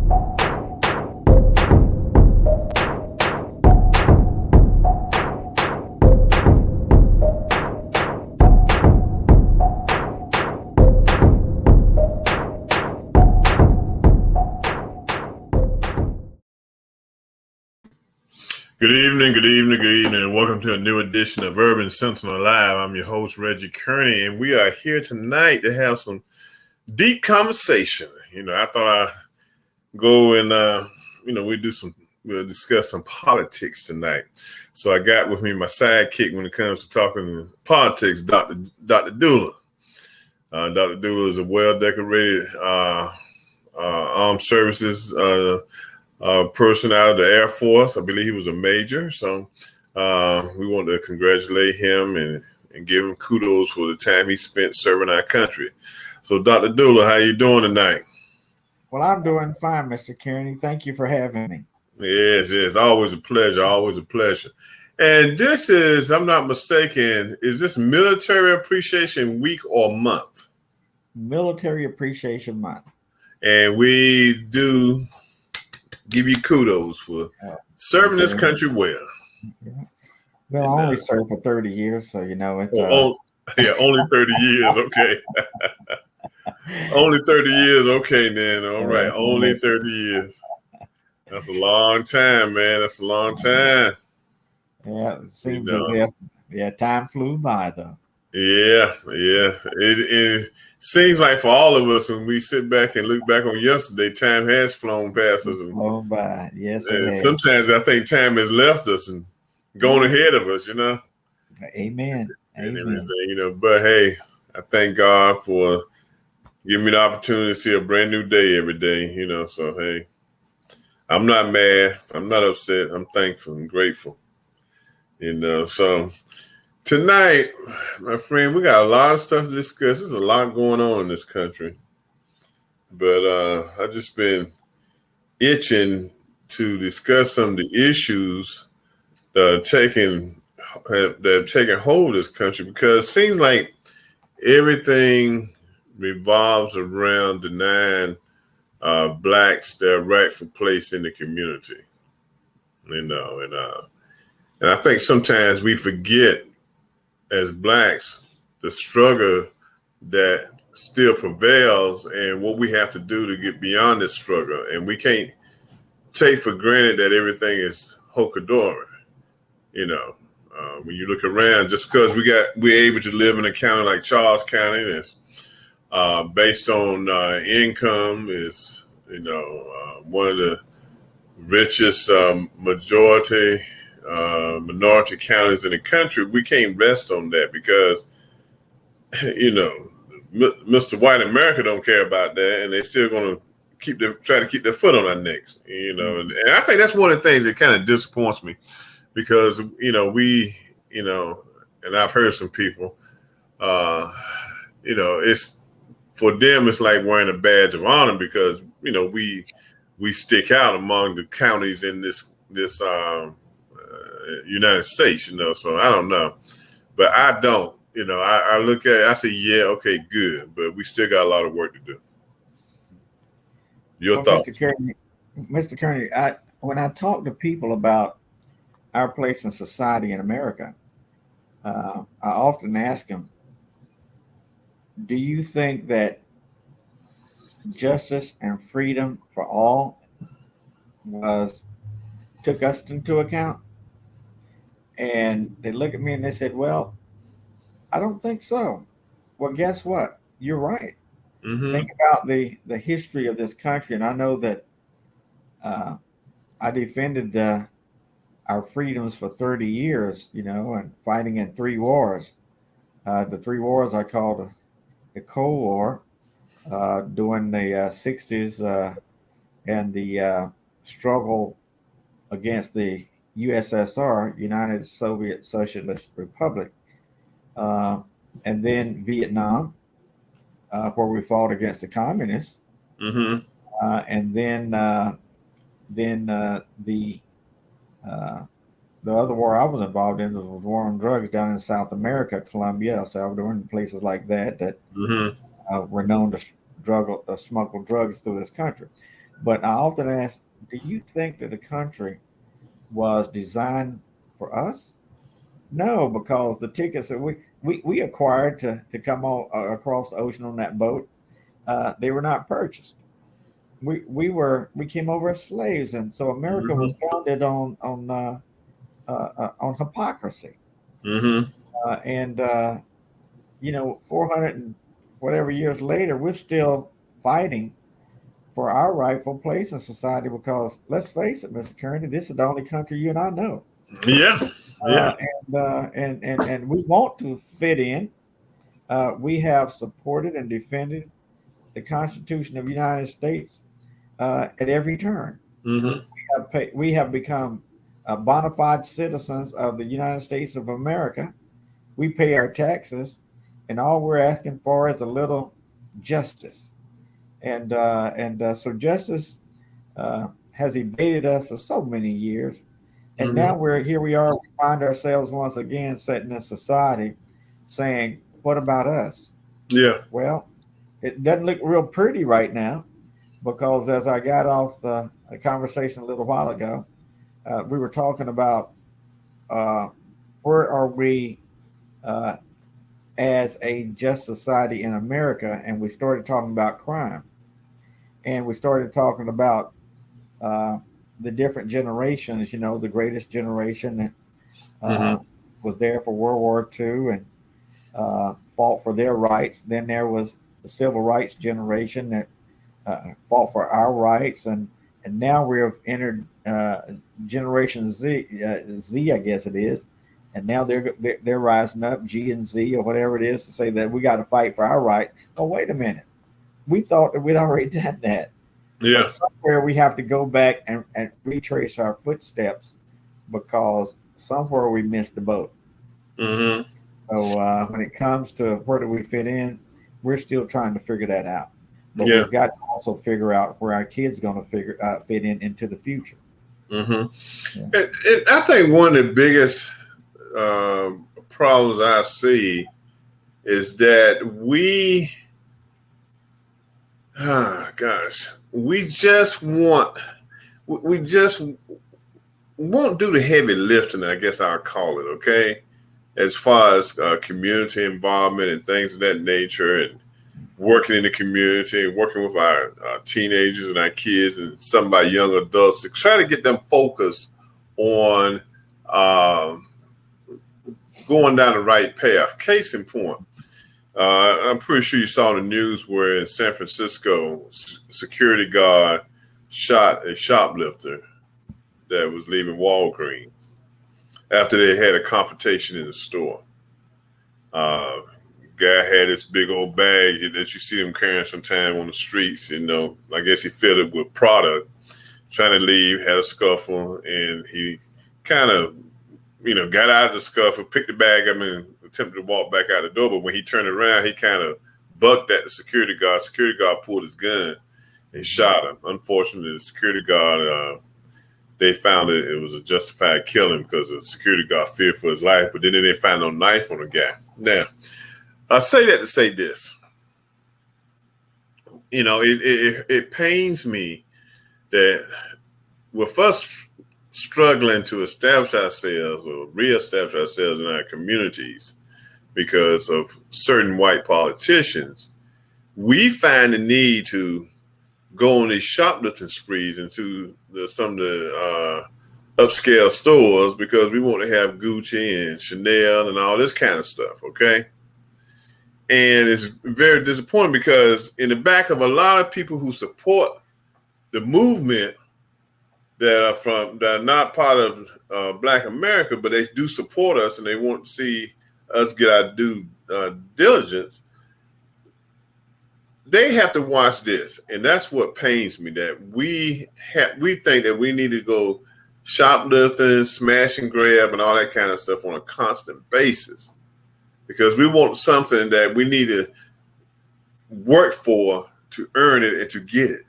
Good evening, and welcome to a new edition of Urban Sentinel Live. I'm your host, Reggie Kearney, and we are here tonight to have some deep conversation. I thought I'd go and, we'll discuss some politics tonight. So I got with me my sidekick when it comes to talking politics, Dr. Dula. Dr. Dula is a well-decorated armed services person out of the Air Force. I believe he was a major. So we want to congratulate him and give him kudos for the time he spent serving our country. So Dr. Dula, how you doing tonight? Well, I'm doing fine, Mr. Kearney. Thank you for having me. Yes. Always a pleasure. And this is, I'm not mistaken, is this Military Appreciation Week or month? Military Appreciation Month. And we do give you kudos for serving this country well. Yeah. Well, I only served for 30 years, so it's only 30 years. Okay. Only 30 years. Okay, then. All right. Only 30 years. That's a long time, man. That's a long time. Yeah, it seems as if time flew by, though. Yeah. It seems like for all of us, when we sit back and look back on yesterday, time has flown past us. Flown by, yes. And sometimes I think time has left us and gone ahead of us, Amen. And everything, But hey, I thank God for giving me the opportunity to see a brand new day every day, So hey, I'm not mad. I'm not upset. I'm thankful and grateful. So tonight, my friend, we got a lot of stuff to discuss. There's a lot going on in this country. But I've just been itching to discuss some of the issues that have taken hold of this country, because it seems like everything revolves around denying blacks their rightful place in the community. And I think sometimes we forget as blacks the struggle that still prevails and what we have to do to get beyond this struggle. And we can't take for granted that everything is hokadory. When you look around, just because we're able to live in a county like Charles County that's based on income, is one of the richest minority counties in the country, we can't rest on that because Mr. White America don't care about that, and they're still going to try to keep their foot on our necks. And I think that's one of the things that kind of disappoints me, because and I've heard some people, it's for them, it's like wearing a badge of honor because we stick out among the counties in this United States. So I don't know, but I don't. I look at it, I say, yeah, okay, good, but we still got a lot of work to do. Your thoughts, Mr. Kearney? When I talk to people about our place in society in America, I often ask them, do you think that justice and freedom for all took us into account? And they look at me and they said, well, I don't think so. Well, guess what? You're right. Mm-hmm. Think about the history of this country. And I know that I defended our freedoms for 30 years, and fighting in 3 wars. The 3 wars I called the Cold War, during the 60s and the struggle against the USSR, United Soviet Socialist Republic, and then Vietnam, where we fought against the communists, mm-hmm. And then the other war I was involved in was war on drugs down in South America, Colombia, El Salvador, and places like that mm-hmm. Were known to smuggle drugs through this country. But I often ask, do you think that the country was designed for us? No, because the tickets that we acquired to come all across the ocean on that boat, they were not purchased. We came over as slaves, and so America Mm-hmm. was founded on hypocrisy. Mm-hmm. And 400 and whatever years later, we're still fighting for our rightful place in society because let's face it, Mr. Kearney, this is the only country you and I know. Yeah. Yeah. And we want to fit in. We have supported and defended the Constitution of the United States at every turn. Mm-hmm. We have become bona fide citizens of the United States of America. We pay our taxes, and all we're asking for is a little justice. And so justice has evaded us for so many years, and Mm-hmm. now we're here. We are. We find ourselves once again sitting in society, saying, "What about us?" Yeah. Well, it doesn't look real pretty right now because as I got off the conversation a little while ago, we were talking about uh, where are we uh, as a just society in America, and we started talking about crime, and we started talking about uh, the different generations. The greatest generation uh, Mm-hmm. was there for World War II and fought for their rights. Then there was the civil rights generation that fought for our rights, and now we have entered Generation Z, Z, I guess it is, and now they're rising up, G and Z or whatever it is, to say that we got to fight for our rights. Oh, wait a minute, we thought that we'd already done that, but Yeah. somewhere we have to go back and retrace our footsteps because somewhere we missed the boat. Mm-hmm. So when it comes to where do we fit in, we're still trying to figure that out. But Yeah. we've got to also figure out where our kids going to fit in into the future. Yeah. Mm-hmm. I think one of the biggest problems I see is that we just we just won't do the heavy lifting. I guess I'll call it. Okay, as far as community involvement and things of that nature, and working in the community, working with our teenagers and our kids and some of our young adults to try to get them focused on um, going down the right path. Case in point, I'm pretty sure you saw the news where in San Francisco, security guard shot a shoplifter that was leaving Walgreens after they had a confrontation in the store. Uh, Guy had this big old bag that you see him carrying sometime on the streets. I guess he filled it with product, trying to leave, had a scuffle, and he kind of, got out of the scuffle, picked the bag up, and attempted to walk back out the door. But when he turned around, he kind of bucked at the security guard. Security guard pulled his gun and shot him. Unfortunately, the security guard, they found it was a justified killing because the security guard feared for his life. But then they didn't find no knife on the guy. Now, I say that to say this. It pains me that with us struggling to establish ourselves or reestablish ourselves in our communities because of certain white politicians, we find the need to go on these shoplifting sprees into some of the upscale stores because we want to have Gucci and Chanel and all this kind of stuff, okay? And it's very disappointing because in the back of a lot of people who support the movement that are not part of Black America, but they do support us and they want to see us get our due diligence, they have to watch this. And that's what pains me, that we think that we need to go shoplifting, smash and grab and all that kind of stuff on a constant basis because we want something that we need to work for to earn it and to get it.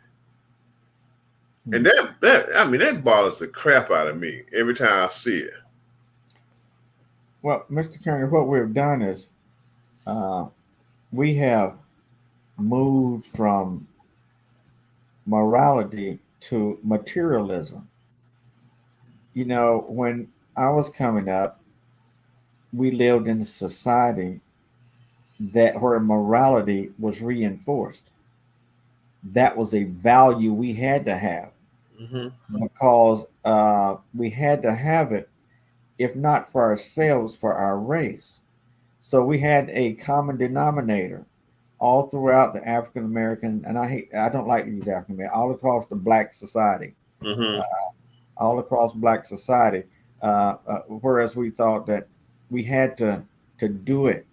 And that bothers the crap out of me every time I see it. Well, Mr. Kearney, what we've done is we have moved from morality to materialism. You know, when I was coming up, we lived in a society that where morality was reinforced. That was a value we had to have because we had to have it, if not for ourselves, for our race. So we had a common denominator all throughout the African American, and I don't like to use African American, all across the black society, uh, all across black society. Whereas we thought that we had to do it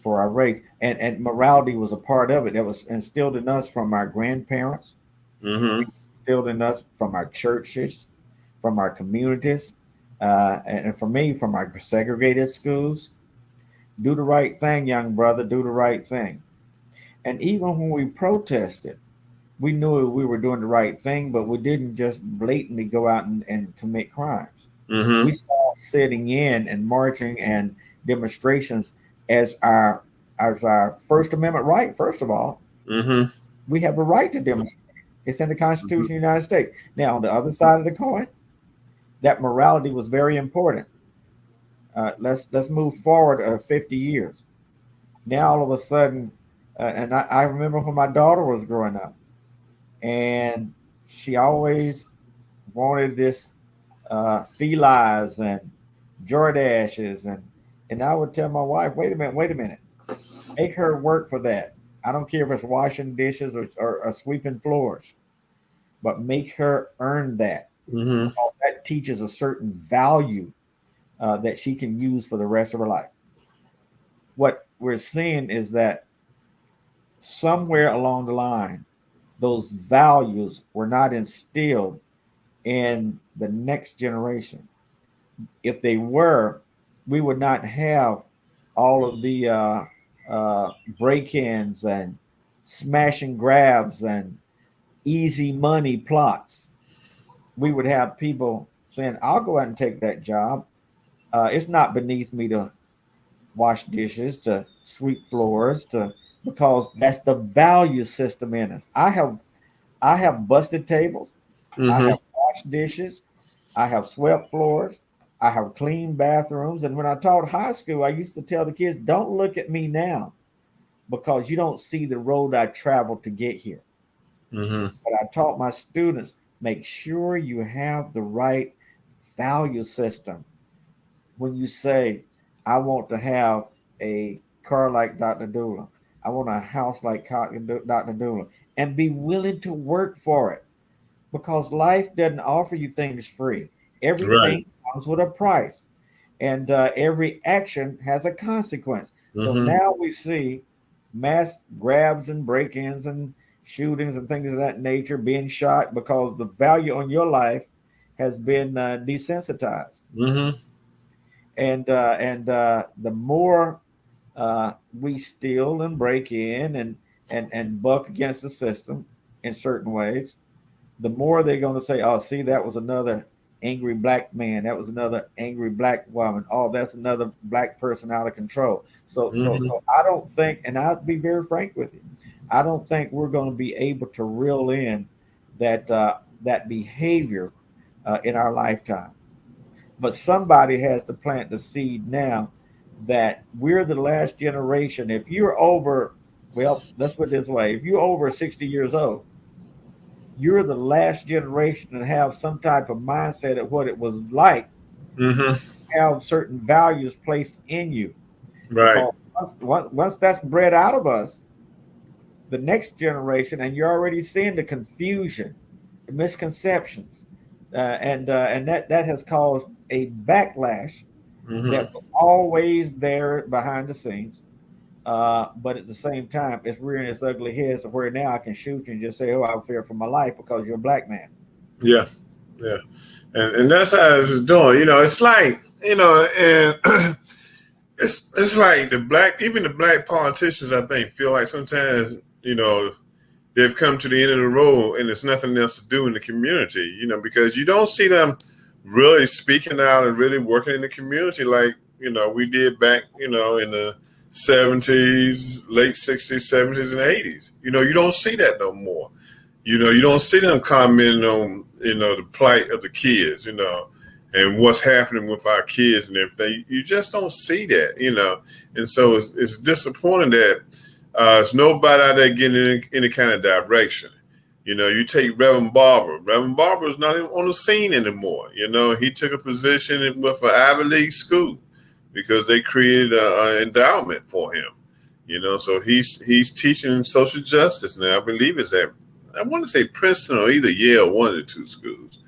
for our race, and morality was a part of it. That was instilled in us from our grandparents, instilled in us from our churches, from our communities, and for me, from our segregated schools. Do the right thing, young brother. Do the right thing. And even when we protested, we knew we were doing the right thing, but we didn't just blatantly go out and commit crimes. We saw sitting in and marching and demonstrations as our First Amendment right. First of all, we have a right to demonstrate. It's in the Constitution of the United States. Now, on the other side of the coin, that morality was very important. Let's move forward 50 years. Now, all of a sudden, and I remember when my daughter was growing up, and she always wanted this Feli's and Jordashes, and I would tell my wife, wait a minute, make her work for that. I don't care if it's washing dishes or sweeping floors, but make her earn that. That teaches a certain value that she can use for the rest of her life. What we're seeing is that somewhere along the line, those values were not instilled in the next generation. If they were, we would not have all of the break-ins and smash and grabs and easy money plots. We would have people saying, "I'll go out and take that job. It's not beneath me to wash dishes, to sweep floors, to because that's the value system in us." I have busted tables. I have washed dishes. I have swept floors. I have cleaned bathrooms. And when I taught high school, I used to tell the kids, don't look at me now because you don't see the road I traveled to get here. But I taught my students, make sure you have the right value system. When you say, I want to have a car like Dr. Doolin, I want a house like Dr. Doolin, and be willing to work for it because life doesn't offer you things free. Everything comes with a price, and every action has a consequence. So now we see mass grabs and break-ins and shootings and things of that nature being shot because the value on your life has been desensitized. And the more we steal and break in and buck against the system in certain ways, the more they're going to say, "Oh, see, that was another angry black man. That was another angry black woman. Oh, that's another black person out of control." So I don't think, and I'll be very frank with you, I don't think we're going to be able to reel in that behavior in our lifetime. But somebody has to plant the seed now that we're the last generation. If you're over, well, let's put it this way: if you're over 60 years old, you're the last generation to have some type of mindset of what it was like have certain values placed in you. Right. Because once that's bred out of us, the next generation, and you're already seeing the confusion, the misconceptions, and that has caused a backlash that was always there behind the scenes. But at the same time, it's rearing its ugly head to where now I can shoot you and just say, "Oh, I fear for my life because you're a black man." Yeah. And that's how it's doing. It's like, and it's like even the black politicians, I think, feel like sometimes, they've come to the end of the road and there's nothing else to do in the community, because you don't see them really speaking out and really working in the community like, we did back, in the 70s, late 60s, 70s, and 80s. You don't see that no more. You don't see them commenting on, the plight of the kids, and what's happening with our kids and everything. You just don't see that. And so it's disappointing that there's nobody out there getting any kind of direction. You take Reverend Barber. Reverend Barber is not even on the scene anymore. He took a position with an Ivy League school because they created an endowment for him. So he's teaching social justice now. I believe it's at, I want to say Princeton or either Yale, one of the two schools.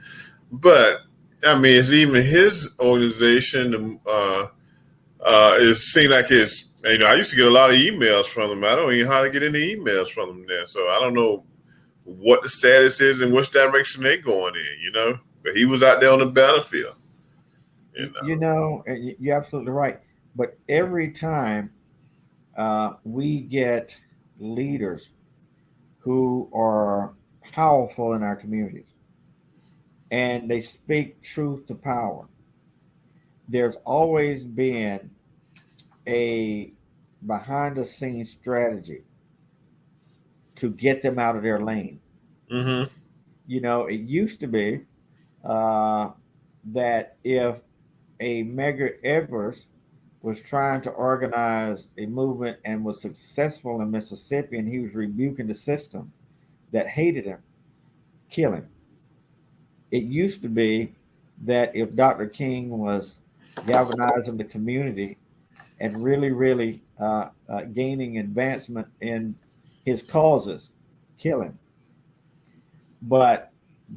But I mean, it's even his organization. It seems like it's. I used to get a lot of emails from them. I don't even know how to get any emails from them there. So I don't know what the status is and which direction they're going in. But he was out there on the battlefield. You're absolutely right. But every time we get leaders who are powerful in our communities and they speak truth to power, there's always been a behind the scenes strategy to get them out of their lane. Mm-hmm. It used to be that if a Medgar Evers was trying to organize a movement and was successful in Mississippi and he was rebuking the system that hated him, kill him. It used to be that if Dr. King was galvanizing the community and really, really gaining advancement in his causes, kill him. But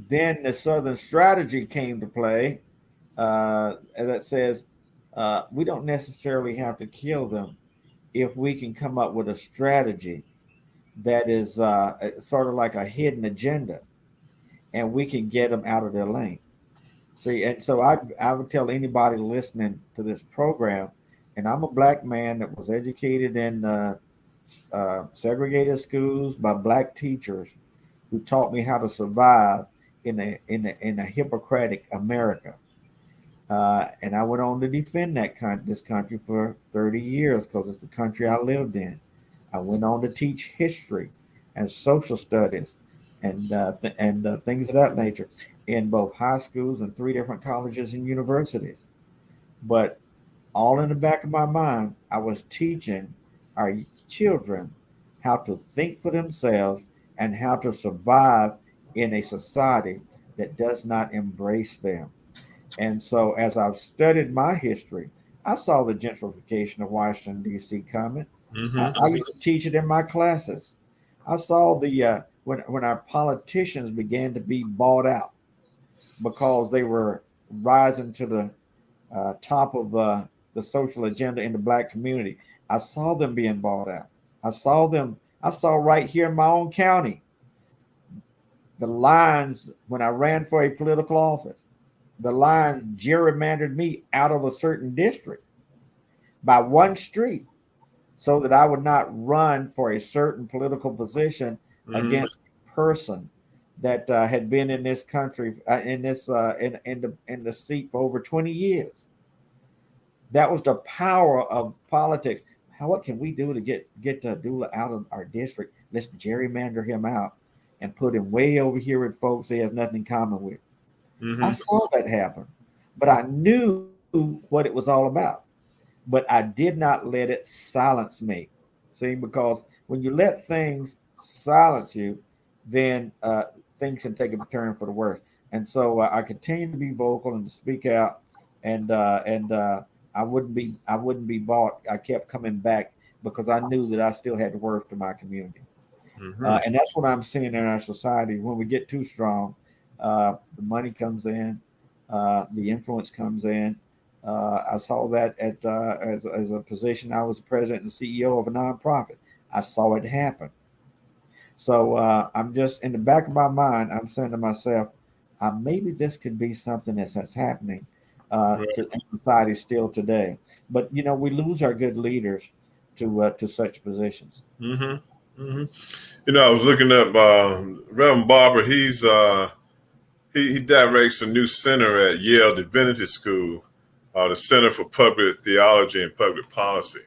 then the Southern strategy came to play that says we don't necessarily have to kill them if we can come up with a strategy that is sort of like a hidden agenda, and we can get them out of their lane. See, and so I would tell anybody listening to this program, and I'm a black man that was educated in segregated schools by black teachers who taught me how to survive in a Hippocratic America. And I went on to defend this country for 30 years because it's the country I lived in. I went on to teach history and social studies and things of that nature in both high schools and 3 different colleges and universities. But all in the back of my mind, I was teaching our children how to think for themselves and how to survive in a society that does not embrace them. And so, as I've studied my history, I saw the gentrification of Washington, D.C. coming. Mm-hmm. I used to teach it in my classes. I saw when our politicians began to be bought out because they were rising to the top of the social agenda in the black community. I saw them being bought out. I saw right here in my own county the lines when I ran for a political office. The line gerrymandered me out of a certain district by one street so that I would not run for a certain political position against a person that had been in this country in the seat for over 20 years. That was the power of politics. What can we do to get Dula out of our district? Let's gerrymander him out and put him way over here with folks he has nothing in common with. Mm-hmm. I saw that happen, but I knew what it was all about. But I did not let it silence me. See, because when you let things silence you, then things can take a turn for the worse. And so I continue to be vocal and to speak out, and I wouldn't be bought. I kept coming back because I knew that I still had to work to my community. Mm-hmm. And that's what I'm seeing in our society. When we get too strong, the money comes in, the influence comes in. I saw that as a position. I was the president and CEO of a nonprofit. I saw it happen. So I'm just in the back of my mind. I'm saying to myself, maybe this could be something that's happening to society still today. But we lose our good leaders to such positions. Mm-hmm. Mm-hmm. I was looking up Reverend Barber. He directs a new center at Yale Divinity School, the Center for Public Theology and Public Policy.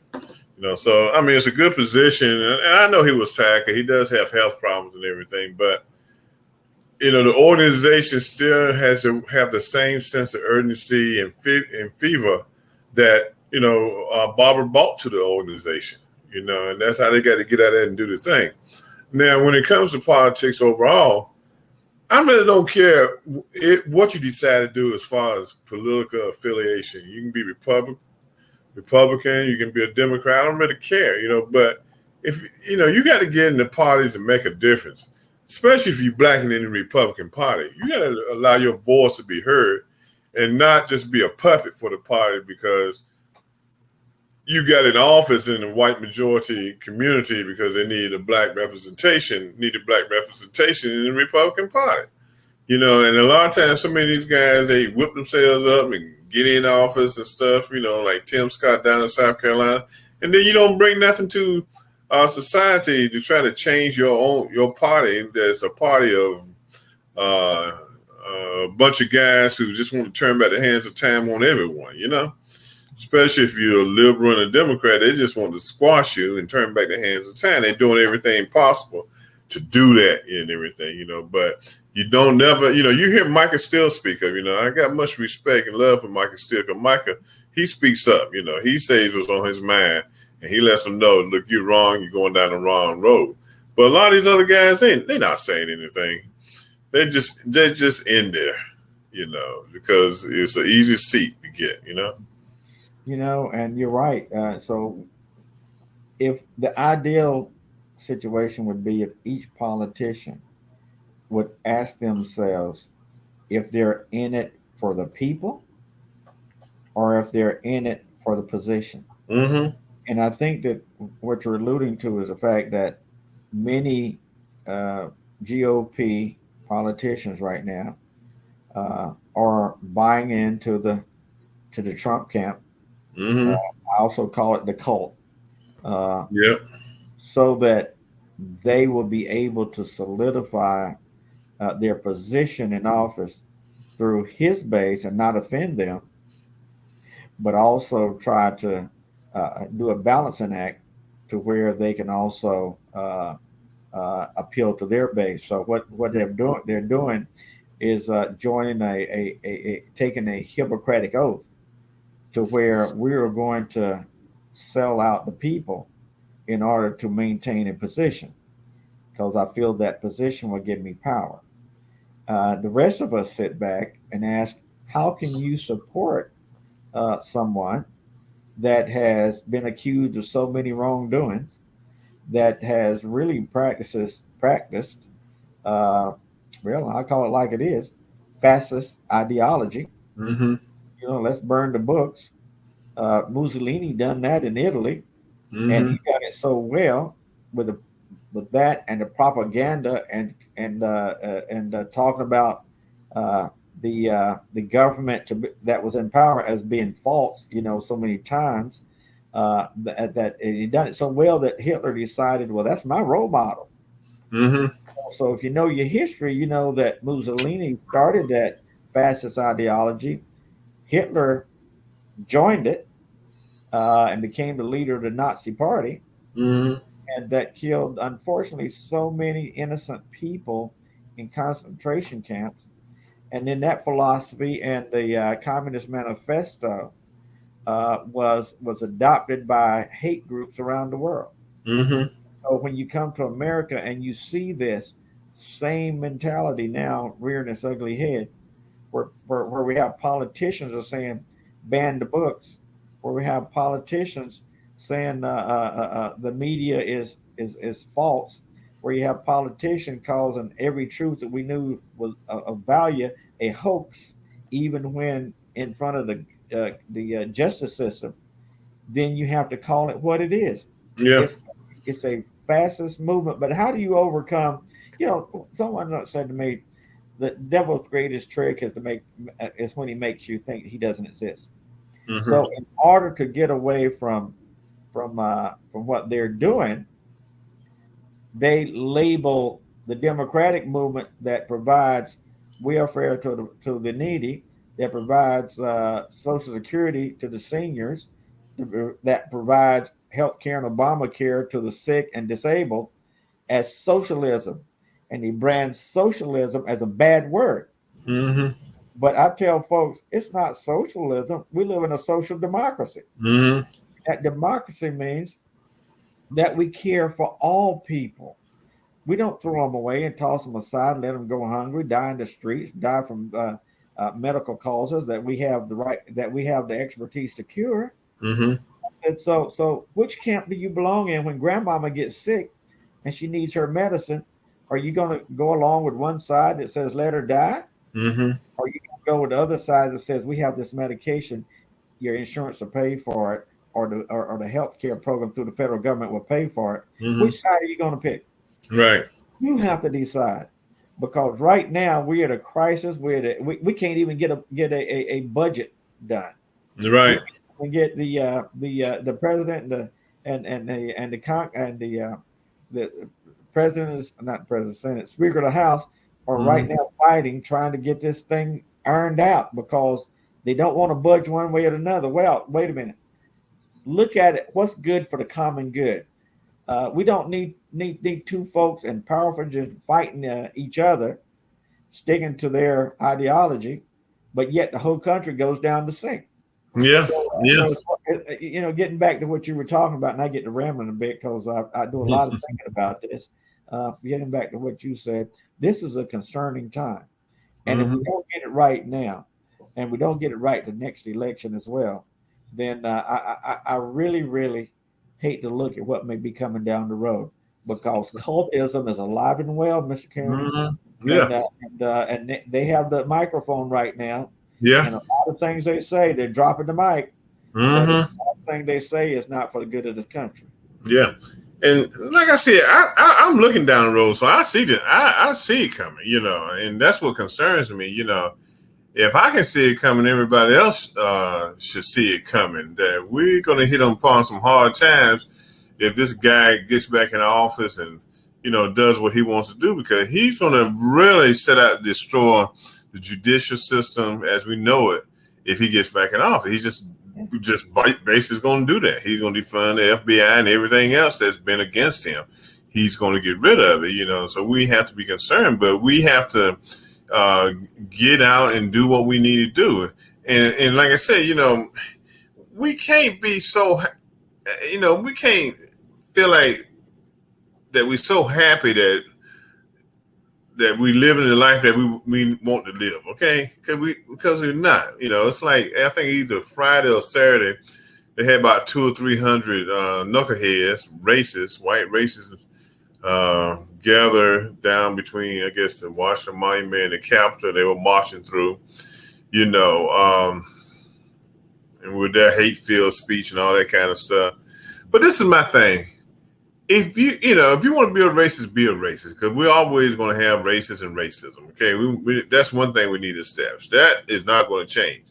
So I mean, it's a good position, and I know he was tackled. He does have health problems and everything, but the organization still has to have the same sense of urgency and fever that Barbara brought to the organization. And that's how they got to get out there and do the thing. Now, when it comes to politics overall, I really don't care what you decide to do as far as political affiliation. You can be Republican, you can be a Democrat. I don't really care, but if you got to get in the parties and make a difference, especially if you're black and in the Republican Party. You got to allow your voice to be heard and not just be a puppet for the party because you got an office in the white majority community because they needed black representation in the Republican Party. And a lot of times, so many of these guys, they whip themselves up and get in office and stuff, like Tim Scott down in South Carolina. And then you don't bring nothing to society to try to change your party. That's a party of a bunch of guys who just want to turn back the hands of time on everyone, Especially if you're a liberal and a Democrat, they just want to squash you and turn back the hands of time. They're doing everything possible to do that and everything, but you don't never, you hear Micah Steele speak up, I got much respect and love for Micah Steele because Micah, he speaks up, he says what's on his mind and he lets them know, look, you're wrong, you're going down the wrong road. But a lot of these other guys, they're not saying anything. They're just in there, because it's an easy seat to get, And you're right. So if the ideal situation would be if each politician would ask themselves if they're in it for the people or if they're in it for the position. Mm-hmm. And I think that what you're alluding to is the fact that many GOP politicians right now are buying into the Trump camp. Mm-hmm. I also call it the cult. Yep. So that they will be able to solidify their position in office through his base and not offend them, but also try to do a balancing act to where they can also appeal to their base. So what they're doing is joining taking a Hippocratic oath to where we are going to sell out the people in order to maintain a position, because I feel that position will give me power. The rest of us sit back and ask, how can you support someone that has been accused of so many wrongdoings, that has really practiced, well, I call it like it is, fascist ideology. Mm-hmm. Let's burn the books. Mussolini done that in Italy, mm-hmm. and he done it so well with that and the propaganda and talking about the government that was in power as being false, so many times that he done it so well that Hitler decided, well, that's my role model. Mm-hmm. So if you know your history, you know that Mussolini started that fascist ideology. Hitler joined it and became the leader of the Nazi Party. Mm-hmm. And that killed, unfortunately, so many innocent people in concentration camps. And then that philosophy and the Communist Manifesto was adopted by hate groups around the world. Mm-hmm. So when you come to America and you see this same mentality now rearing its ugly head, where we have politicians are saying ban the books, where we have politicians saying the media is false, where you have politicians causing every truth that we knew was of value a hoax, even when in front of the justice system, then you have to call it what it is. Yeah. It's a fascist movement. But how do you overcome? Someone said to me, the devil's greatest trick is when he makes you think he doesn't exist. Mm-hmm. So in order to get away from what they're doing, they label the democratic movement that provides welfare to the needy, that provides Social Security to the seniors, that provides health care and Obamacare to the sick and disabled, as socialism. and he brands socialism as a bad word. Mm-hmm. But I tell folks, it's not socialism. We live in a social democracy. Mm-hmm. That democracy means that we care for all people. We don't throw them away and toss them aside, let them go hungry, die in the streets, die from medical causes that we have the expertise to cure. Mm-hmm. And so which camp do you belong in when grandmama gets sick and she needs her medicine? Are you going to go along with one side that says let her die? Mm-hmm. Or are you going to go with the other side that says we have this medication, your insurance will pay for it, or the health care program through the federal government will pay for it? Mm-hmm. Which side are you going to pick? Right. You have to decide, because right now we're at a crisis. We can't even get a budget done. Right. We get the president the president is not president, Senate, Speaker of the House are right now fighting, trying to get this thing ironed out because they don't want to budge one way or another. Well, wait a minute. Look at it. What's good for the common good? We don't need two folks and powerful just fighting each other, sticking to their ideology, but yet the whole country goes down the sink. Yeah. So, getting back to what you were talking about, and I get to rambling a bit because I do a lot of thinking about this. Getting back to what you said, this is a concerning time, and if we don't get it right now, and we don't get it right the next election as well, then I really, really hate to look at what may be coming down the road, because cultism is alive and well, Mr. Kearney. Yeah. And they have the microphone right now. Yeah. And a lot of things they say, they're dropping the mic. But a thing they say is not for the good of the country. Yeah. And like I said, I'm looking down the road, so I see that I see it coming, and that's what concerns me. If I can see it coming, everybody else should see it coming. That we're going to hit upon some hard times if this guy gets back in office and does what he wants to do, because he's going to really set out to destroy the judicial system as we know it. If he gets back in office, he's just basically going to do that. He's going to defund the FBI and everything else that's been against him. He's going to get rid of it, So we have to be concerned, but we have to get out and do what we need to do. And like I said, we can't be so, we can't feel like that we're so happy that we live in the life that we want to live, okay? Because we're not. It's like, I think either Friday or Saturday, they had about 200 or 300 knuckleheads, white racists, gather down between, I guess, the Washington Monument and the Capitol. They were marching through, and with their hate-filled speech and all that kind of stuff. But this is my thing. If you want to be a racist, because we're always going to have racism and racism. Okay, that's one thing we need to establish. That is not going to change.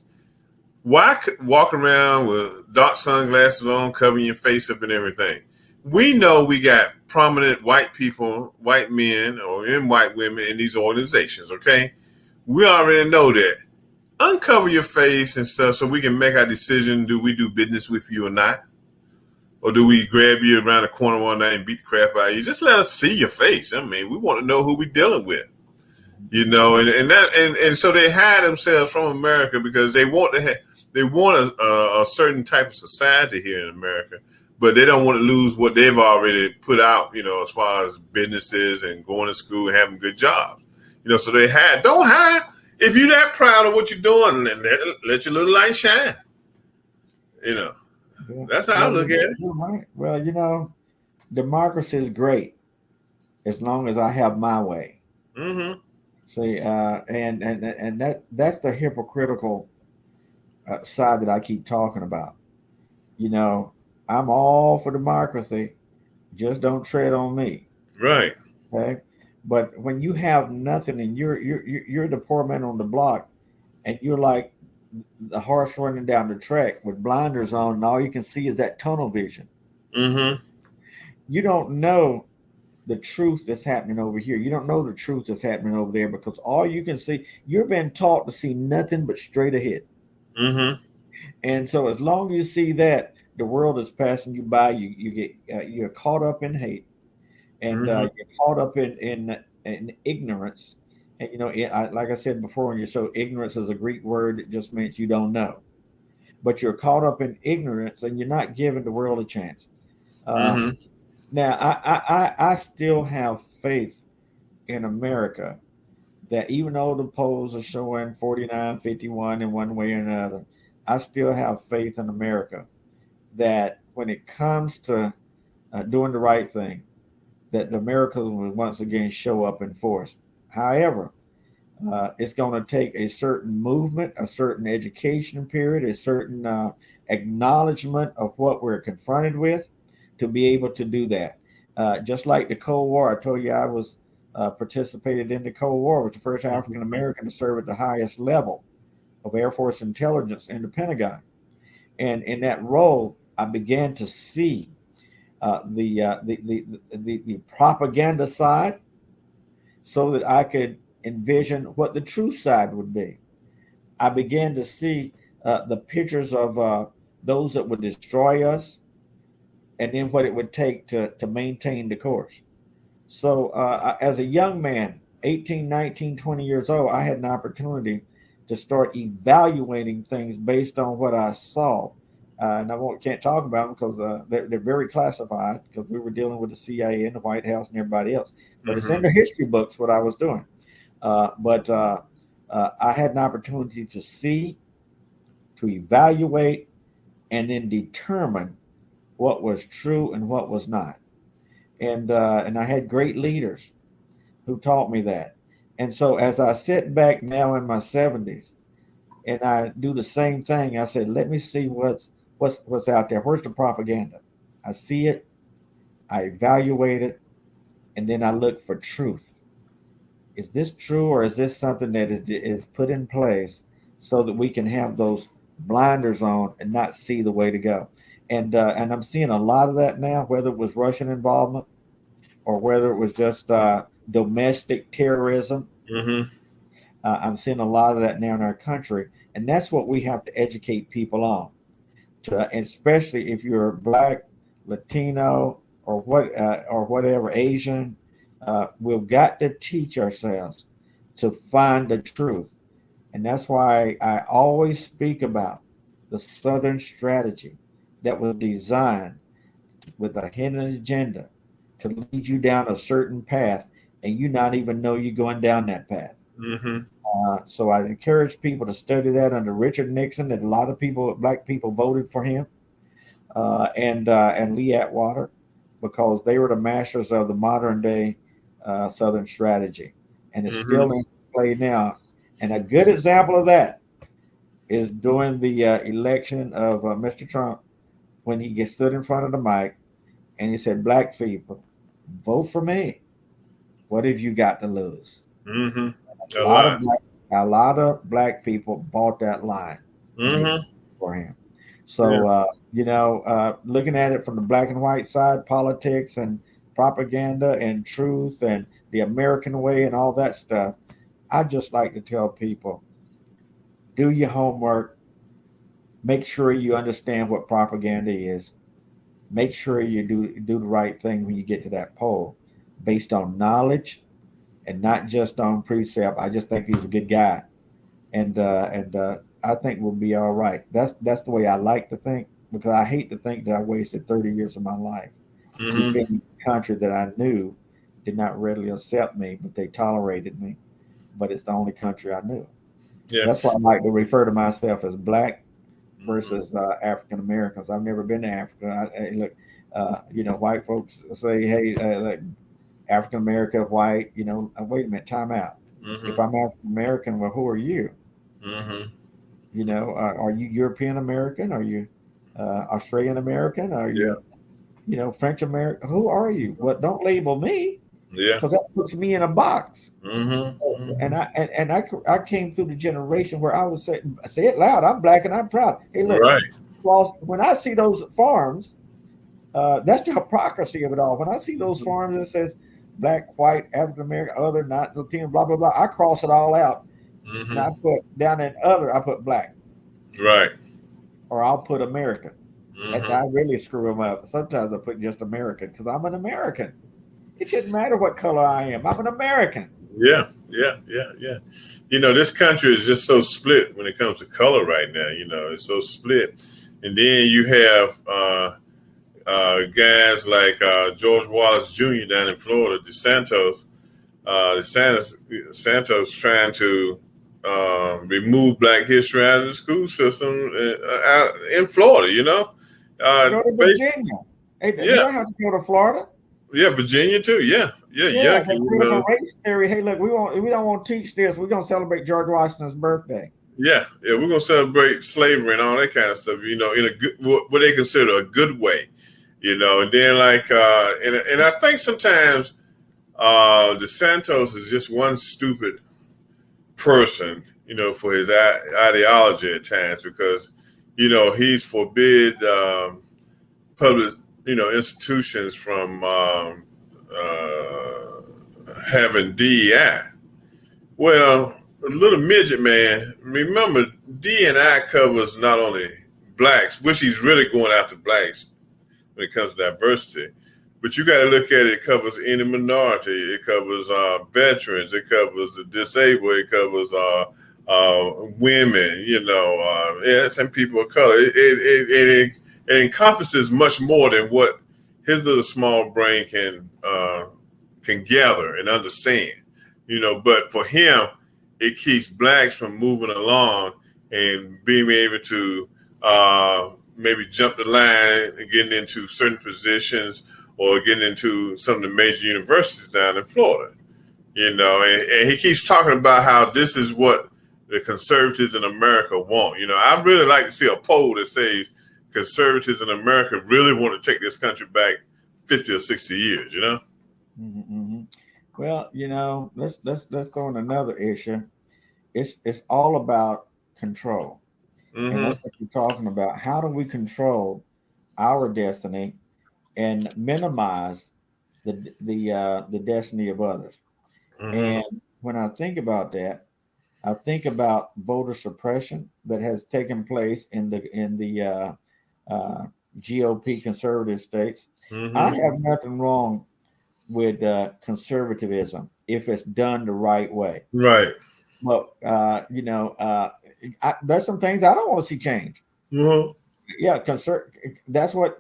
Why walk around with dark sunglasses on, covering your face up and everything? We know we got prominent white people, white men, and white women in these organizations. Okay, we already know that. Uncover your face and stuff so we can make our decision. Do we do business with you or not? Or do we grab you around the corner one night and beat the crap out of you? Just let us see your face. I mean, we want to know who we're dealing with, and so they hide themselves from America because they want a certain type of society here in America, but they don't want to lose what they've already put out, as far as businesses and going to school and having good jobs, so they don't hide. If you're that proud of what you're doing, then let your little light shine, Yeah. That's how I look at it. Right. Well, democracy is great as long as I have my way. Mm-hmm. See, and that's the hypocritical side that I keep talking about. I'm all for democracy, just don't tread on me. Right. Okay. But when you have nothing and you're the poor man on the block, and you're like the horse running down the track with blinders on, and all you can see is that tunnel vision. Mm-hmm. You don't know the truth that's happening over here. You don't know the truth that's happening over there, because all you can see, you're being taught to see nothing but straight ahead. Mm-hmm. And so as long as you see that, the world is passing you by. You're caught up in hate, and you're caught up in and ignorance. And like I said before on your show, ignorance is a Greek word. It just means you don't know. But you're caught up in ignorance, and you're not giving the world a chance. Uh, Mm-hmm. Now, I still have faith in America that even though the polls are showing 49-51 in one way or another, I still have faith in America that when it comes to doing the right thing, that America will once again show up in force. However, it's going to take a certain movement, a certain education period, a certain acknowledgement of what we're confronted with to be able to do that. Just like the Cold War, I told you I was participated in the Cold War, was the first African American to serve at the highest level of Air Force intelligence in the Pentagon. And in that role, I began to see the propaganda side so that I could envision what the true side would be. I began to see the pictures of those that would destroy us and then what it would take to maintain the course. So, as a young man, 18, 19, 20 years old, I had an opportunity to start evaluating things based on what I saw. And can't talk about them because they're very classified because we were dealing with the CIA and the White House and everybody else. But it's in Mm-hmm. the history books what I was doing. But I had an opportunity to see, to evaluate, and then determine what was true and what was not. And I had great leaders who taught me that. And so as I sit back now in my 70s and I do the same thing, I said, let me see what's out there. Where's the propaganda? I see it, I evaluate it, and then I look for truth. Is this true, or is this something that is put in place so that we can have those blinders on and not see the way to go? And I'm seeing a lot of that now, whether it was Russian involvement or whether it was just domestic terrorism. Mm-hmm. I'm seeing a lot of that now in our country, and that's what we have to educate people on. And especially if you're Black, Latino, or whatever Asian, we've got to teach ourselves to find the truth, and that's why I always speak about the Southern strategy that was designed with a hidden agenda to lead you down a certain path, and you not even know you're going down that path. Mm-hmm. So I encourage people to study that under Richard Nixon. That a lot of people, black people, voted for him, and Lee Atwater, because they were the masters of the modern day Southern strategy, and it's Mm-hmm. still in play now. And a good example of that is during the election of Mr. Trump, when he gets stood in front of the mic and he said, "Black people, vote for me. What have you got to lose?" Mm-hmm. A A lot lot. of black people bought that line, and they voted Mm-hmm. for him. Yeah. So looking at it from the black and white side, politics and propaganda and truth and the American way and all that stuff, I just like to tell people, do your homework, make sure you understand what propaganda is, make sure you do the right thing when you get to that poll, based on knowledge and not just on precept. I just think he's a good guy, and I think we'll be all right. That's the way I like to think, because I hate to think that I wasted 30 years of my life Mm-hmm. defending a country that I knew did not readily accept me, but they tolerated me. But it's the only country I knew. Yeah. That's why I like to refer to myself as black Mm-hmm. versus African Americans. I've never been to Africa. Look, white folks say, "Hey, like, African America, white." Wait a minute, time out. If Mm-hmm. I'm African American, well, who are you? Mm-hmm. Are you European American? Are you Australian American? Are Yeah. you, French American? Who are you? Well, don't label me, Yeah. because that puts me in a box. Mm-hmm. And Mm-hmm. I came through the generation where I was saying, say it loud, I'm black and I'm proud. Hey, look, Right. well, when I see those farms, that's the hypocrisy of it all. When I see those Mm-hmm. farms that says black, white, African American, other, not Latino, blah blah blah, I cross it all out, and I Mm-hmm. put down in other, I put black, Right. or I'll put American. And Mm-hmm. I really screw them up. Sometimes I put just American because I'm an American. It shouldn't matter what color I am. I'm an American. Yeah, yeah. This country is just so split when it comes to color right now. It's so split. And then you have guys like George Wallace Jr. down in Florida, Santos trying to remove Black history out of the school system out in Florida. Go to Virginia. Hey, you Yeah, don't have to go to Florida. yeah, Virginia too. Yeah, Yeah, Yankee. they critical race theory. Hey, look, we don't want to teach this. We're gonna celebrate George Washington's birthday. Yeah, we're gonna celebrate slavery and all that kind of stuff. In a good, what they consider a good way. And then and I think sometimes DeSantos is just one stupid person, for his ideology at times because, he's forbid public, institutions from having DEI. Well, little midget man, remember DEI covers not only blacks, which he's really going after blacks when it comes to diversity, but you got to look at it. It covers any minority. It covers veterans. It covers the disabled. It covers women. Some people of color. It encompasses much more than what his little small brain can gather and understand. But for him, it keeps blacks from moving along and being able to maybe jump the line and getting into certain positions or getting into some of the major universities down in Florida. And he keeps talking about how this is what the conservatives in America want. I'd really like to see a poll that says conservatives in America really want to take this country back 50 or 60 years, Mm-hmm. Well, let's go on another issue. It's all about control. Mm-hmm. And that's what you're talking about. How do we control our destiny and minimize the destiny of others? Mm-hmm. And when I think about that, I think about voter suppression that has taken place in the GOP conservative states. Mm-hmm. I have nothing wrong with conservatism if it's done the right way. Right. But there's some things I don't want to see change. Mm-hmm. Yeah, that's what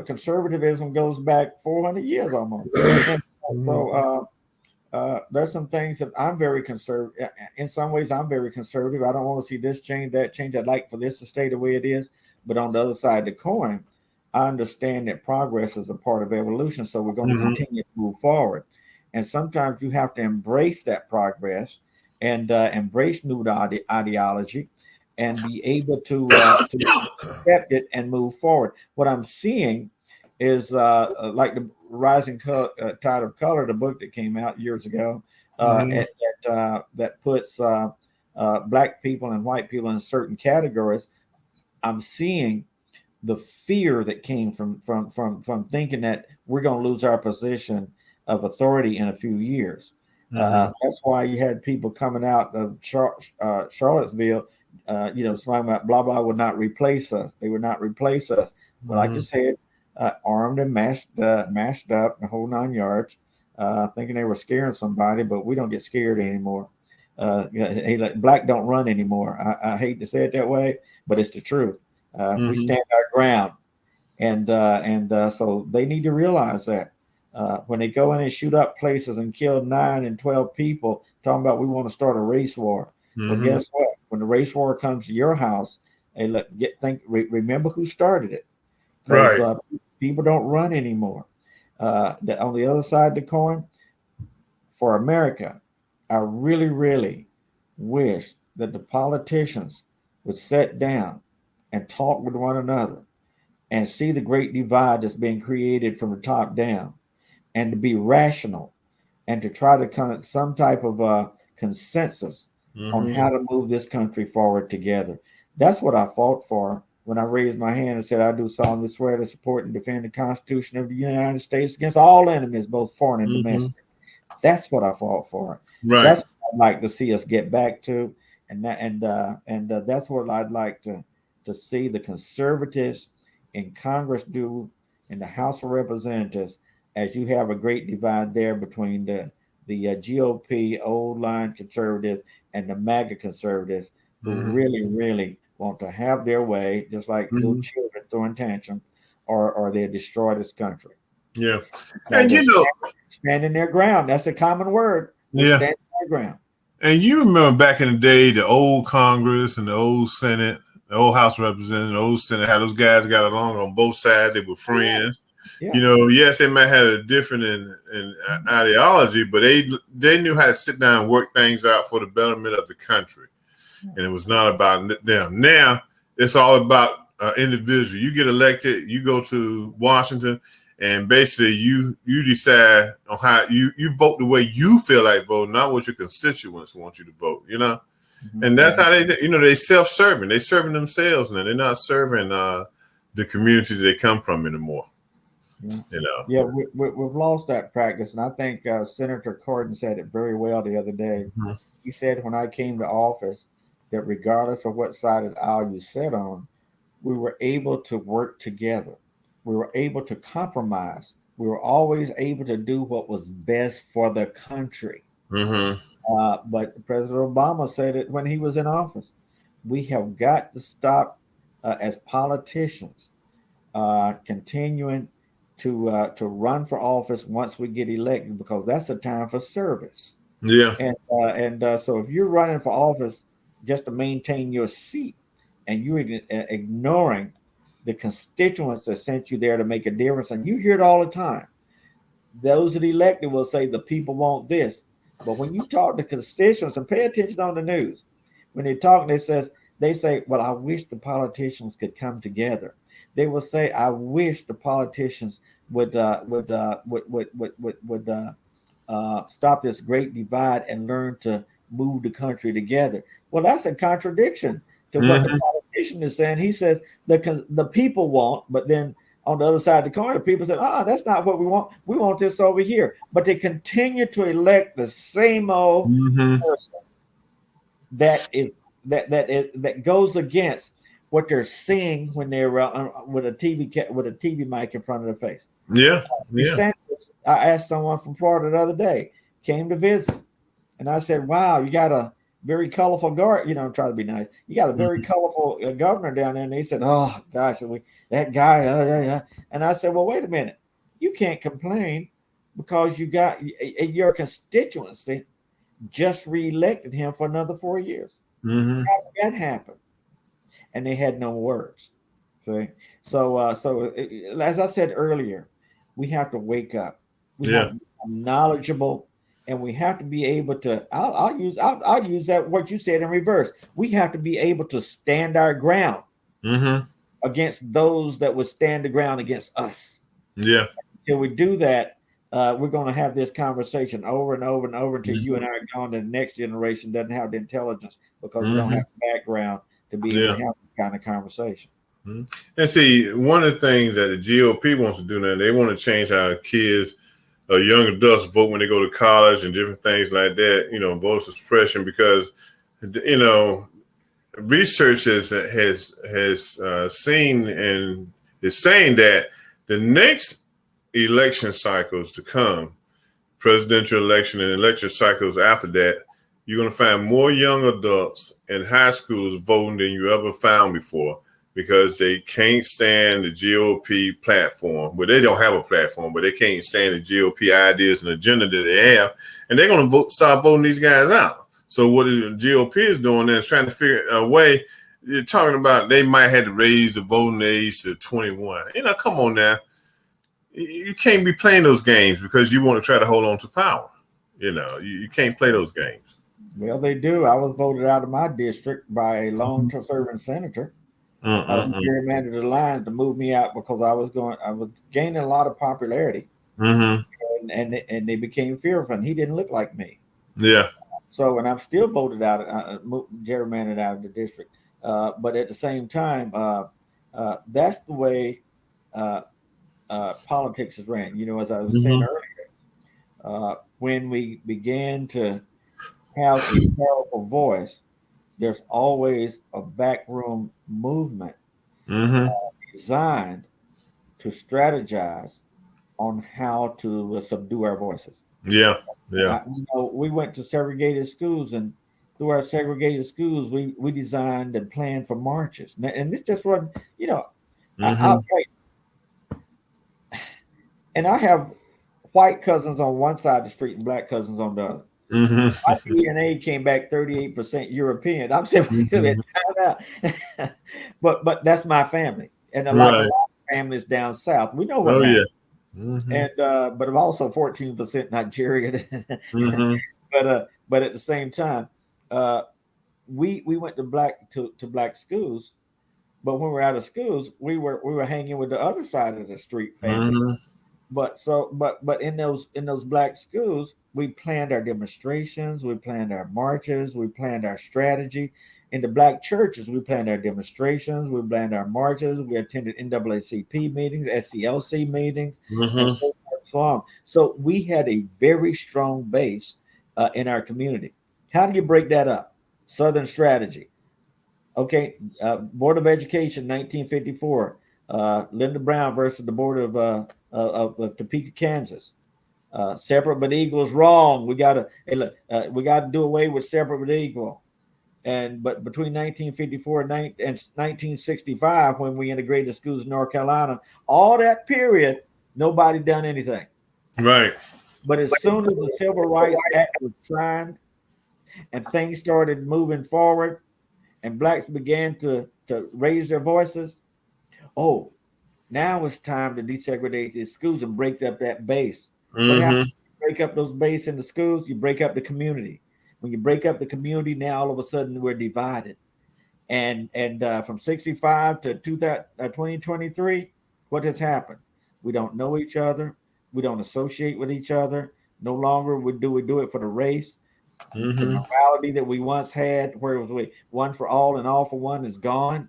conservatism goes back 400 years almost. And so there's some things that I'm very conservative. In some ways, I'm very conservative. I don't want to see this change, that change. I'd like for this to stay the way it is. But on the other side of the coin, I understand that progress is a part of evolution. So we're going to continue to move forward. And sometimes you have to embrace that progress and embrace new ideology and be able to accept it and move forward. What I'm seeing is like the Rising Tide of Color, the book that came out years ago, that puts black people and white people in certain categories. I'm seeing the fear that came from thinking that we're going to lose our position of authority in a few years. That's why you had people coming out of Charlottesville, talking about blah blah would not replace us. They would not replace us. Well, like you said, armed and masked up, the whole 9 yards, thinking they were scaring somebody, but we don't get scared anymore. Black don't run anymore. I hate to say it that way, but it's the truth. We stand our ground, and so they need to realize that when they go in and shoot up places and kill 9 and 12 people, talking about we want to start a race war. Well, guess what? When the race war comes to your house, hey, remember who started it. Because people don't run anymore. On the other side of the coin, for America, I really, really wish that the politicians would sit down and talk with one another and see the great divide that's being created from the top down, and to be rational and to try to come to some type of consensus on how to move this country forward together. That's what I fought for when I raised my hand and said, I do solemnly swear to support and defend the Constitution of the United States against all enemies, both foreign and domestic. That's what I fought for. Right. That's what I'd like to see us get back to. And that's what I'd like to see the conservatives in Congress do, in the House of Representatives. as you have a great divide there between the GOP old line conservatives and the MAGA conservatives who really want to have their way, just like little children throwing tantrums, or they destroy this country. Yeah, And and you know, standing their ground. That's a common word. They're standing their ground. And you remember back in the day, the old Congress and the old Senate, the old House of Representatives, the old Senate, how those guys got along on both sides. They were friends. Yeah. You know, yes, they might have a different in ideology, but they knew how to sit down and work things out for the betterment of the country. And it was not about them. Now it's all about individual. You get elected, you go to Washington, and basically you decide on how you vote the way you feel like voting, not what your constituents want you to vote. You know, and that's how they self-serving. They serving themselves now. They're not serving the communities they come from anymore. Yeah. You know. Yeah, we've lost that practice, and I think Senator Corden said it very well the other day. He said, when I came to office, that regardless of what side of the aisle you sat on, we were able to work together. We were able to compromise. We were always able to do what was best for the country. But President Obama said it when he was in office. We have got to stop as politicians continuing to run for office once we get elected, because that's a time for service. Yeah. And so if you're running for office just to maintain your seat, and you're ignoring the constituents that sent you there to make a difference, and you hear it all the time. Those that elected will say the people want this, but when you talk to constituents, and pay attention on the news, when they talk, they say, "Well, I wish the politicians could come together." They will say, "I wish the politicians would stop this great divide and learn to move the country together." Well, that's a contradiction to what the politician is saying. He says the people want, but then on the other side of the coin, the people say, that's not what we want. We want this over here. But they continue to elect the same old person that goes against what they're seeing when they're with a TV mic in front of their face. Yeah. I asked someone from Florida the other day, came to visit, and I said, "Wow, you got a very colorful guard." You know, I'm trying to be nice. You got a very colorful governor down there. And they said, "Oh gosh, that guy." And I said, "Well, wait a minute. You can't complain because you got your constituency just reelected him for another 4 years." How did that happen? And they had no words. See, so as I said earlier, we have to wake up. We have to be knowledgeable. And we have to be able to. I'll use that what you said in reverse. We have to be able to stand our ground against those that would stand the ground against us. Yeah. Until we do that, we're going to have this conversation over and over and over until you and I are gone. And the next generation doesn't have the intelligence because we don't have the background to be able to have this kind of conversation. And see, one of the things that the GOP wants to do now, they want to change how kids, young adults vote when they go to college and different things like that, voter suppression, because, research has seen and is saying that the next election cycles to come, presidential election and election cycles after that, you're going to find more young adults and high schoolers voting than you ever found before, because they can't stand the GOP platform. Well, they don't have a platform, but they can't stand the GOP ideas and agenda that they have. And they're going to start voting these guys out. So what the GOP is doing is trying to figure a way. You're talking about they might have to raise the voting age to 21. Come on now. You can't be playing those games because you want to try to hold on to power. You can't play those games. Well, they do. I was voted out of my district by a long-serving senator. Gerrymandered the lines to move me out because I was gaining a lot of popularity, and they became fearful. And he didn't look like me. Yeah. So, and I'm still voted out, gerrymandered out of the district. But at the same time, that's the way politics is ran. As I was saying earlier, when we began to have a powerful voice, there's always a backroom movement designed to strategize on how to subdue our voices. Yeah. Yeah. We went to segregated schools, and through our segregated schools, we designed and planned for marches. And this just wasn't, I'll Mm-hmm. tell you, and I have white cousins on one side of the street and black cousins on the other. My Mm-hmm. DNA came back 38% European. I'm saying, wait a minute, time out. but that's my family, and like a Right. lot of families down south, we know what Oh yeah. happened. Mm-hmm. And but I'm also 14% Nigerian. Mm-hmm. But at the same time, uh, we went to black schools. But when we were out of schools, we were hanging with the other side of the street family. Mm-hmm. But in those black schools, we planned our demonstrations, we planned our marches, we planned our strategy. In the black churches, we planned our demonstrations, we planned our marches, we attended NAACP meetings, SCLC meetings, and Mm-hmm. so forth and so on. So we had a very strong base in our community. How do you break that up? Southern strategy. Okay, Board of Education, 1954. Linda Brown versus the Board of Topeka, Kansas. Separate but equal is wrong. We got to do away with separate but equal. But between 1954 and 1965, when we integrated schools in North Carolina, all that period, nobody done anything. Right. But as soon as the Civil Rights Act was signed and things started moving forward, and blacks began to raise their voices, oh, now it's time to desegregate these schools and break up that base. What happens Mm-hmm. when you break up those base in the schools? You break up the community. When you break up the community, now all of a sudden we're divided. And from 65 to 2023, what has happened? We don't know each other. We don't associate with each other. No longer we do it for the race. The Mm-hmm. morality that we once had, where it was one for all and all for one, is gone.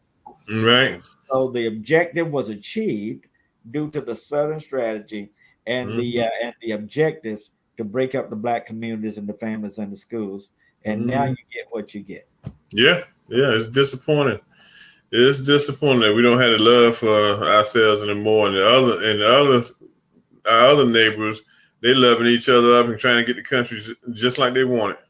Right. So the objective was achieved due to the Southern strategy Mm-hmm. and the objectives to break up the black communities and the families and the schools. And now Mm-hmm. you get what you get. Yeah. Yeah. It's disappointing. It's disappointing that we don't have the love for ourselves anymore, and our other neighbors, they loving each other up and trying to get the country just like they want it,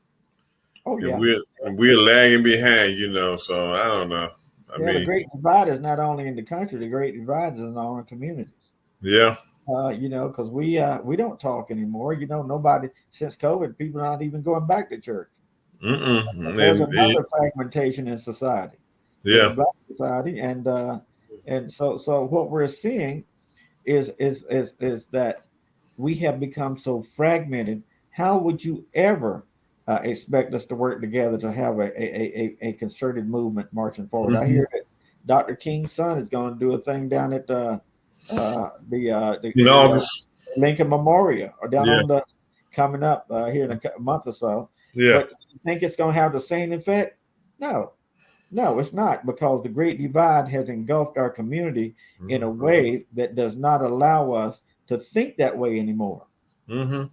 Oh and yeah, we're lagging behind, So I don't know. I yeah. The mean, great divide is not only in the country. The great divide is in our own communities. yeah. Because we don't talk anymore. Nobody since COVID, people are not even going back to church. Mm-mm. There's another fragmentation in society, in the Yeah. black society, and so what we're seeing is that we have become so fragmented. How would you ever expect us to work together to have a concerted movement marching forward? I Mm-hmm. hear that Dr. King's son is going to do a thing down at In the August. Lincoln Memorial or down Yeah. on the coming up here in a month or so. Yeah. But you think it's going to have the same effect? No, no, it's not, because the Great Divide has engulfed our community in a way that does not allow us to think that way anymore. Mm-hmm.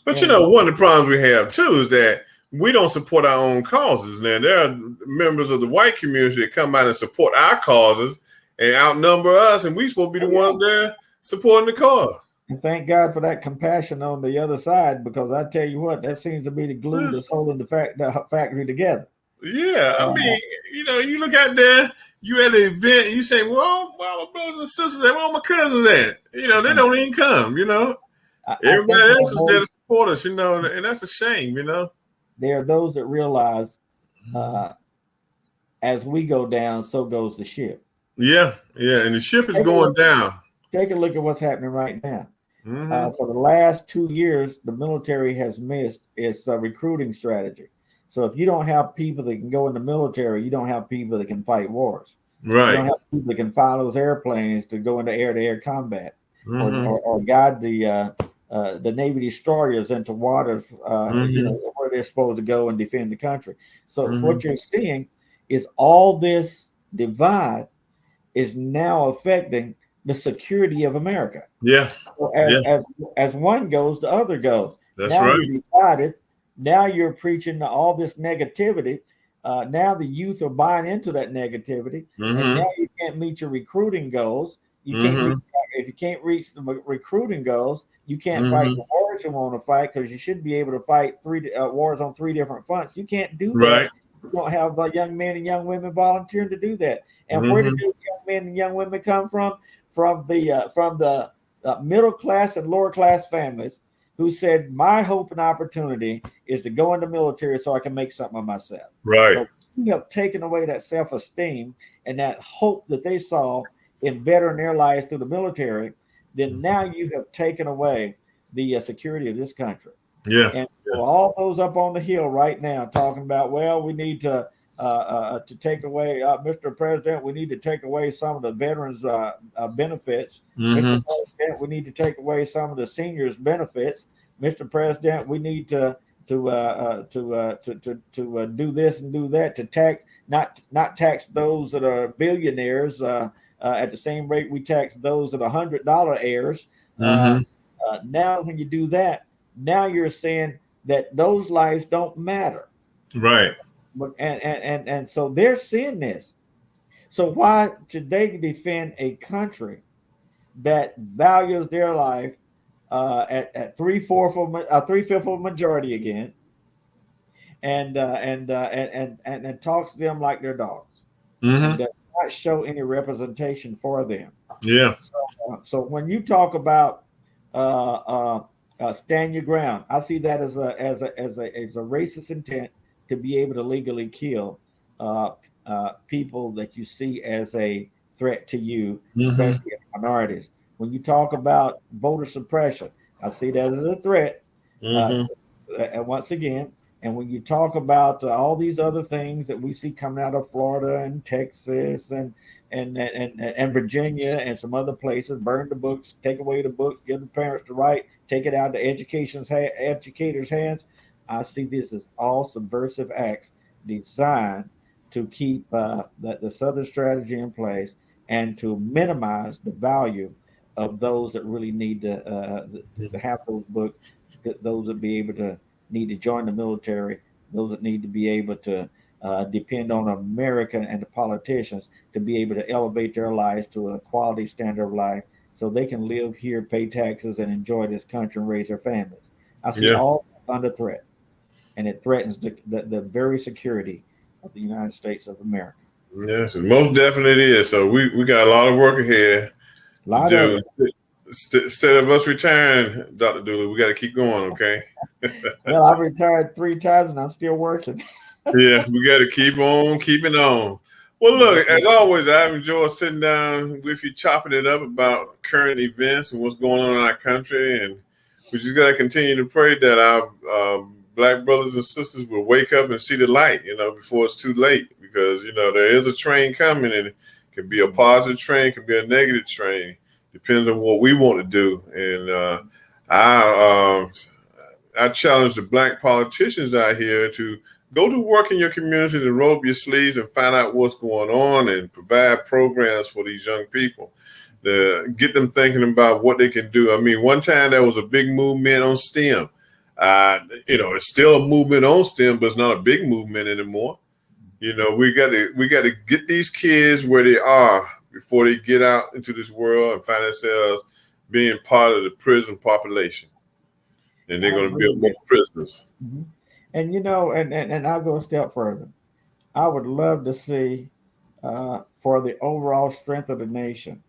But And one of the problems we have too is that we don't support our own causes. Now there are members of the white community that come out and support our causes and outnumber us, and we supposed to be the ones there supporting the cause. and thank God for that compassion on the other side, because I tell you what, that seems to be the glue that's holding the factory together. Yeah, I Uh, mean, you look out there, you at an event, and you say, well, my brothers and sisters, where all my cousins at? They don't even come, I Everybody think else is there to support us, and that's a shame. there are those that realize uh, as we go down, so goes the ship. Yeah, yeah, and the ship is Take a going look, down. take a look at what's happening right now. Mm-hmm. For the last 2 years, the military has missed its recruiting strategy. So if you don't have people that can go in the military, you don't have people that can fight wars. You don't Right. have people that can fly those airplanes to go into air-to-air combat, Mm-hmm. or guide the Navy destroyers into waters, Mm-hmm. where they're supposed to go and defend the country. So Mm-hmm. what you're seeing is all this divide is now affecting the security of America. Yeah. So Yeah. as one goes, the other goes. That's Now right. you're divided. Now you're preaching all this negativity. Now the youth are buying into that negativity, and Mm-hmm. now you can't meet your recruiting goals. You can't Mm-hmm. meet if you can't reach the recruiting goals, you can't fight Mm-hmm. the wars you want to fight, because you should be able to fight three wars on 3 different fronts. You can't do that. Right. You don't have young men and young women volunteering to do that. And where did Mm-hmm. those young men and young women come from? From the middle class and lower class families who said, my hope and opportunity is to go in the military so I can make something of myself. Right. But you have taken away that self-esteem and that hope that they saw in bettering their lives through the military. Then now you have taken away the security of this country. Yeah. And so all those up on the hill right now talking about, well, we need to take away, Mr. President, we need to take away some of the veterans' benefits. Mm-hmm. Mr. President, we need to take away some of the seniors' benefits. Mr. President, we need to do this and do that, to tax, not tax those that are billionaires at the same rate we tax those that are $100 heirs. Mm-hmm. Now, when you do that, now you're saying that those lives don't matter. Right. And so they're seeing this. So why should they defend a country that values their life at 3/5 of majority again, and talks to them like they're dogs, Mm-hmm. and does not show any representation for them? Yeah. So when you talk about stand your ground, I see that as a racist intent to be able to legally kill people that you see as a threat to you, especially minorities. When you talk about voter suppression, I see that as a threat. And once again, and when you talk about all these other things that we see coming out of Florida and Texas and Virginia and some other places, burn the books, take away the books, give the parents the right, take it out of educators' hands. I see this as all subversive acts designed to keep the Southern strategy in place and to minimize the value of those that really need to have those books, those that be able to need to join the military, those that need to be able to depend on America and the politicians to be able to elevate their lives to a quality standard of life so they can live here, pay taxes, and enjoy this country and raise their families. I see all under threat, and it threatens the very security of the United States of America. Yes, it most definitely is. So we got a lot of work ahead to do. Instead of us retiring, Dr. Dooley, we got to keep going, okay? Well, I've retired 3 times and I'm still working. Yeah, we got to keep on keeping on. Well, look, as always, I've enjoyed sitting down with you, chopping it up about current events and what's going on in our country. And we just got to continue to pray that our Black brothers and sisters will wake up and see the light, before it's too late. Because, there is a train coming, and it can be a positive train, can be a negative train. Depends on what we want to do. And I challenge the Black politicians out here to go to work in your communities and roll up your sleeves and find out what's going on and provide programs for these young people to get them thinking about what they can do. I mean, one time there was a big movement on STEM. It's still a movement on STEM, but it's not a big movement anymore. We got to get these kids where they are before they get out into this world and find themselves being part of the prison population. And they're going to build more prisoners. Mm-hmm. And and I'll go a step further. I would love to see, for the overall strength of the nation,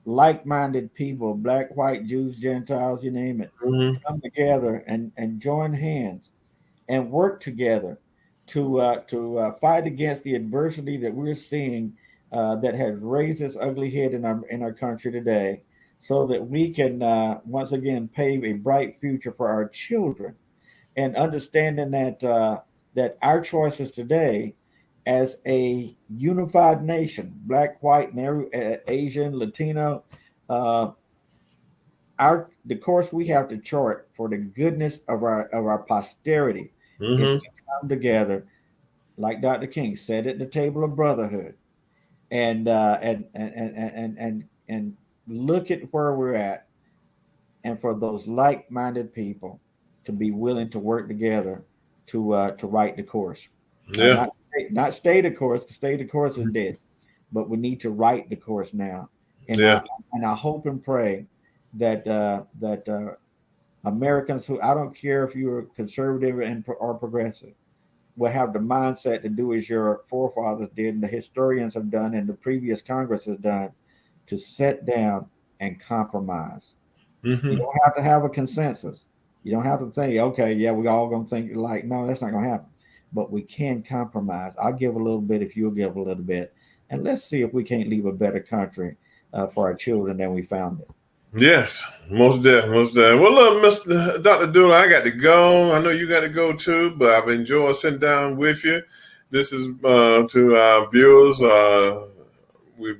like-minded people, Black, white, Jews, Gentiles, you name it, come together and join hands and work together to fight against the adversity that we're seeing that has raised its ugly head in our country today, so that we can once again pave a bright future for our children, and understanding that our choices today as a unified nation, Black, white, and Asian, Latino, the course we have to chart for the goodness of our posterity is to come together, like Dr. King said, at the table of brotherhood, and look at where we're at, and for those like-minded people to be willing to work together to write the course. Not stay the course. The stay the course is dead, but we need to write the course now And I hope and pray that Americans who, I don't care if you're conservative or progressive, will have the mindset to do as your forefathers did and the historians have done and the previous Congress has done, to sit down and compromise. You don't have to have a consensus. You don't have to think, okay, yeah, we all gonna think like, no, that's not gonna happen. But we can compromise. I'll give a little bit if you'll give a little bit, and let's see if we can't leave a better country for our children than we found it. Yes, most definitely, most definitely. Well, look, Mr. Dr. Doolin, I got to go. I know you got to go too, but I've enjoyed sitting down with you. This is to our viewers. We've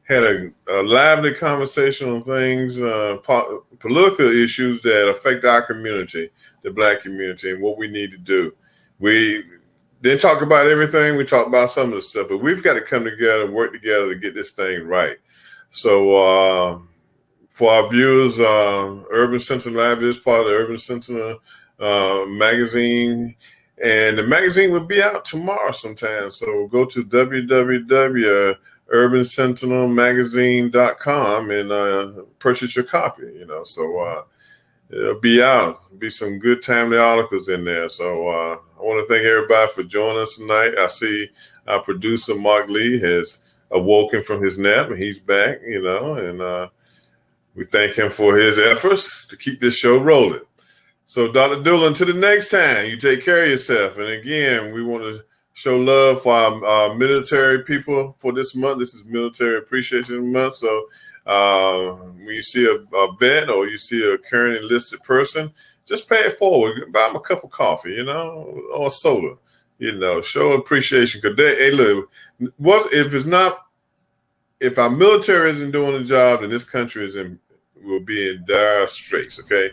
had a lively conversation on things, political issues that affect our community, the Black community, and what we need to do. We didn't talk about everything. We talked about some of the stuff, but we've got to come together and work together to get this thing right. So, for our viewers, Urban Sentinel Live is part of the Urban Sentinel magazine, and the magazine will be out tomorrow sometime. So go to www.urbansentinelmagazine.com and purchase your copy. So it'll be out. There'll be some good timely articles in there. So I want to thank everybody for joining us tonight. I see our producer Mark Lee has awoken from his nap and he's back. And we thank him for his efforts to keep this show rolling. So, Dr. Doolin, until the next time, you take care of yourself. And again, we want to show love for our military people for this month. This is Military Appreciation Month. So when you see a vet or you see a current enlisted person, just pay it forward. Buy them a cup of coffee, or soda, show appreciation. Because hey, look, if our military isn't doing the job, then this country will be in dire straits, okay?